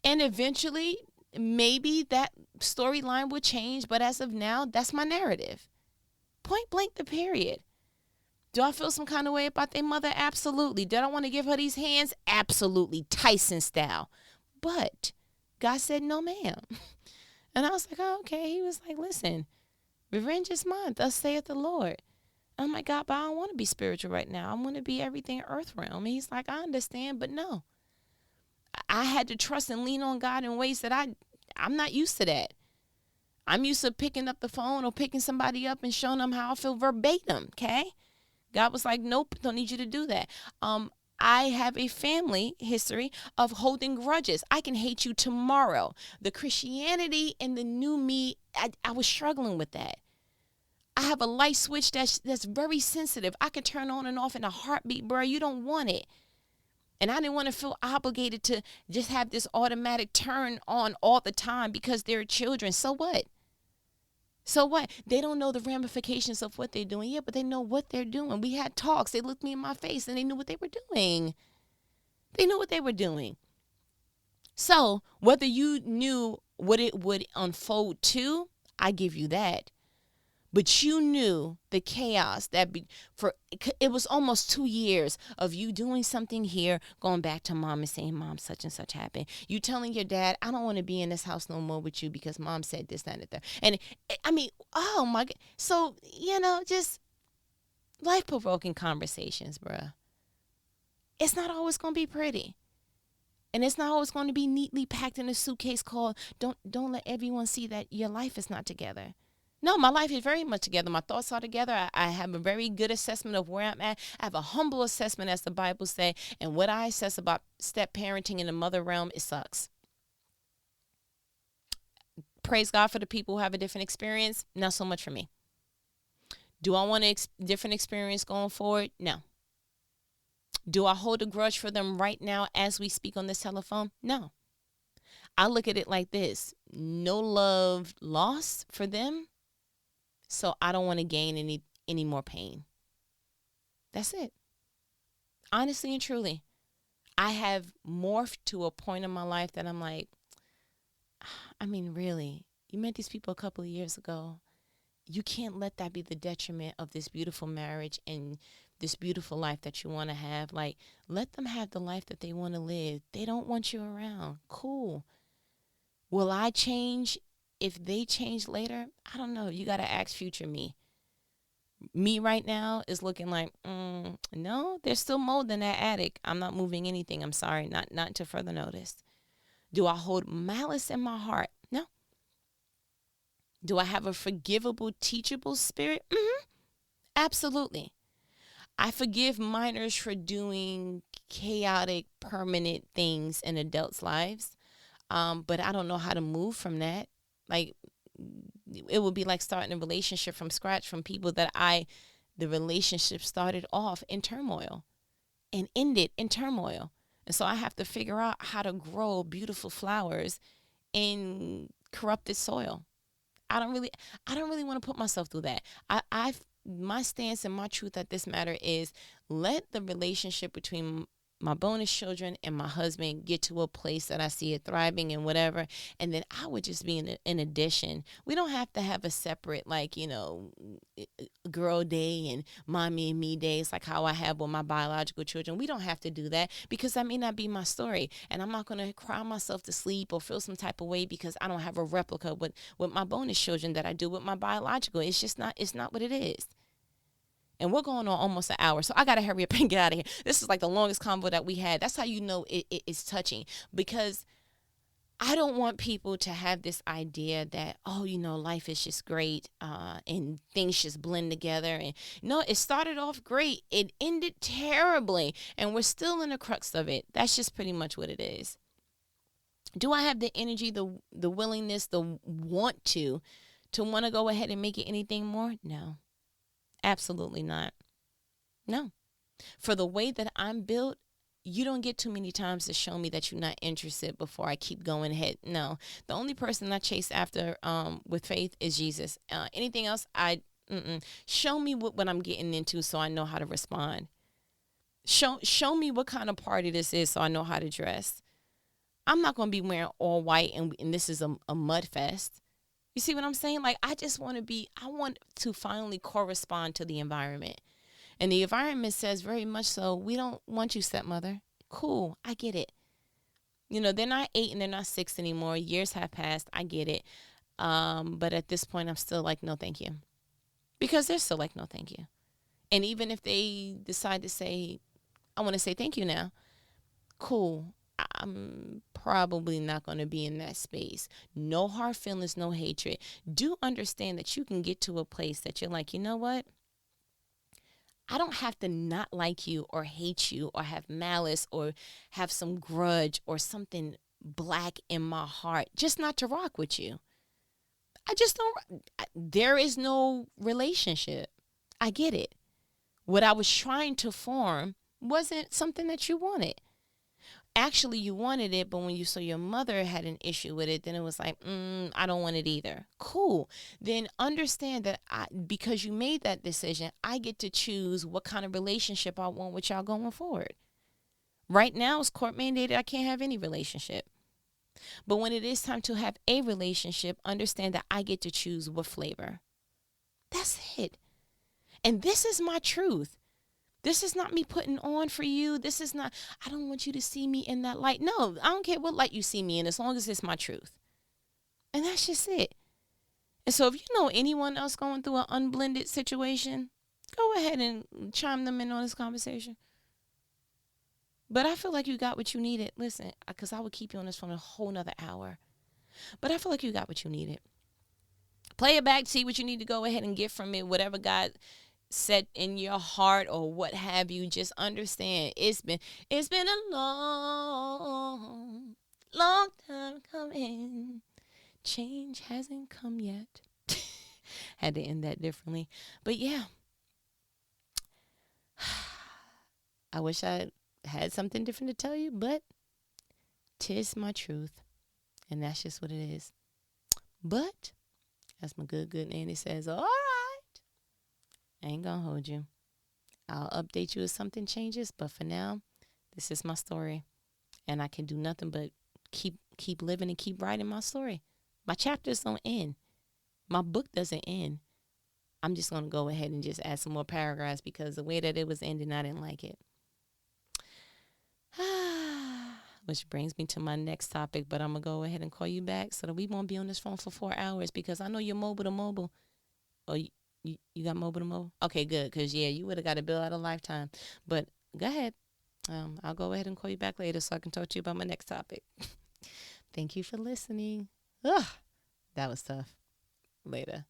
[SPEAKER 2] And eventually, maybe that storyline will change, but as of now, that's my narrative. Point blank, the period. Do I feel some kind of way about their mother? Absolutely. Do I want to give her these hands? Absolutely. Tyson style. But God said, no, ma'am. And I was like, oh, okay. He was like, listen, revenge is mine. Thus saith the Lord. I'm like, God, but I don't want to be spiritual right now. I want to be everything earth realm. And he's like, I understand, but no. I had to trust and lean on God in ways that I'm not used to that. I'm used to picking up the phone or picking somebody up and showing them how I feel verbatim, okay? God was like, nope, don't need you to do that. I have a family history of holding grudges. I can hate you tomorrow. The Christianity and the new me, I was struggling with that. I have a light switch that's very sensitive. I can turn on and off in a heartbeat, bro. You don't want it. And I didn't want to feel obligated to just have this automatic turn on all the time because they're children. So what? So what? They don't know the ramifications of what they're doing. Yeah, but they know what they're doing. We had talks. They looked me in my face and they knew what they were doing. They knew what they were doing. So whether you knew what it would unfold to, I give you that. But you knew the chaos it was almost 2 years of you doing something here, going back to mom and saying, Mom, such and such happened. You telling your dad, I don't want to be in this house no more with you because mom said this, that, and that. And I mean, oh my God. So, just life-provoking conversations, bruh. It's not always going to be pretty. And it's not always going to be neatly packed in a suitcase called, don't let everyone see that your life is not together. No, my life is very much together. My thoughts are together. I have a very good assessment of where I'm at. I have a humble assessment, as the Bible say. And what I assess about step parenting in the mother realm, it sucks. Praise God for the people who have a different experience. Not so much for me. Do I want a different experience going forward? No. Do I hold a grudge for them right now as we speak on this telephone? No. I look at it like this. No love lost for them. So I don't want to gain any more pain. That's it. Honestly and truly, I have morphed to a point in my life that I'm like, I mean, really, you met these people a couple of years ago. You can't let that be the detriment of this beautiful marriage and this beautiful life that you want to have. Like, let them have the life that they want to live. They don't want you around. Cool. Will I change if they change later? I don't know. You got to ask future me. Me right now is looking like, no, there's still mold in that attic. I'm not moving anything. I'm sorry, not to further notice. Do I hold malice in my heart? No. Do I have a forgivable, teachable spirit? Absolutely. I forgive minors for doing chaotic, permanent things in adults' lives. But I don't know how to move from that. Like, it would be like starting a relationship from scratch from people that the relationship started off in turmoil and ended in turmoil. And so I have to figure out how to grow beautiful flowers in corrupted soil. I don't really want to put myself through that. My stance and my truth at this matter is let the relationship between my bonus children and my husband get to a place that I see it thriving and whatever. And then I would just be in addition. We don't have to have a separate, girl day and mommy and me days like how I have with my biological children. We don't have to do that because that may not be my story. And I'm not going to cry myself to sleep or feel some type of way because I don't have a replica with my bonus children that I do with my biological. It's not what it is. And we're going on almost an hour, so I got to hurry up and get out of here. This is like the longest convo that we had. That's how you know it's touching, because I don't want people to have this idea that, life is just great and things just blend together. And no, it started off great. It ended terribly, and we're still in the crux of it. That's just pretty much what it is. Do I have the energy, the willingness, the want to want to go ahead and make it anything more? No. Absolutely not. No. For the way that I'm built, you don't get too many times to show me that you're not interested before I keep going ahead. No. The only person I chase after with faith is Jesus. Anything else, show me what I'm getting into so I know how to respond. Show me what kind of party this is so I know how to dress. I'm not going to be wearing all white and this is a mud fest. You see what I'm saying? Like, I just want to I want to finally correspond to the environment. And the environment says very much so, we don't want you, stepmother. Cool, I get it. You know, they're not 8 and they're not 6 anymore. Years have passed. I get it. But at this point, I'm still like, no, thank you. Because they're still like, no, thank you. And even if they decide to say, I want to say thank you now, cool. I'm probably not going to be in that space. No hard feelings, no hatred. Do understand that you can get to a place that you're like, you know what? I don't have to not like you or hate you or have malice or have some grudge or something black in my heart just not to rock with you. I just don't. There is no relationship. I get it. What I was trying to form wasn't something that you wanted. Actually, you wanted it, but when you saw your mother had an issue with it, then it was like, I don't want it either. Cool. Then understand that because you made that decision, I get to choose what kind of relationship I want with y'all going forward. Right now, it's court mandated. I can't have any relationship. But when it is time to have a relationship, understand that I get to choose what flavor. That's it. And this is my truth. This is not me putting on for you. This is not, I don't want you to see me in that light. No, I don't care what light you see me in as long as it's my truth. And that's just it. And so if you know anyone else going through an unblended situation, go ahead and chime them in on this conversation. But I feel like you got what you needed. Listen, because I would keep you on this phone a whole nother hour. But I feel like you got what you needed. Play it back, see what you need to go ahead and get from it, whatever God set in your heart or what have you. Just understand it's been a long time coming. Change hasn't come yet. Had to end that differently. But yeah, I wish I had something different to tell you, but 'tis my truth, and that's just what it is. But as my good Nanny says, all right, I ain't gonna hold you. I'll update you if something changes, but for now, this is my story. And I can do nothing but keep living and keep writing my story. My chapters don't end. My book doesn't end. I'm just going to go ahead and just add some more paragraphs because the way that it was ending, I didn't like it. Which brings me to my next topic, but I'm going to go ahead and call you back so that we won't be on this phone for 4 hours because I know you're mobile to mobile. Oh, you got mobile to mobile? Okay, good, because, yeah, you would have got a bill out of lifetime. But go ahead. I'll go ahead and call you back later so I can talk to you about my next topic. Thank you for listening. Ugh, that was tough. Later.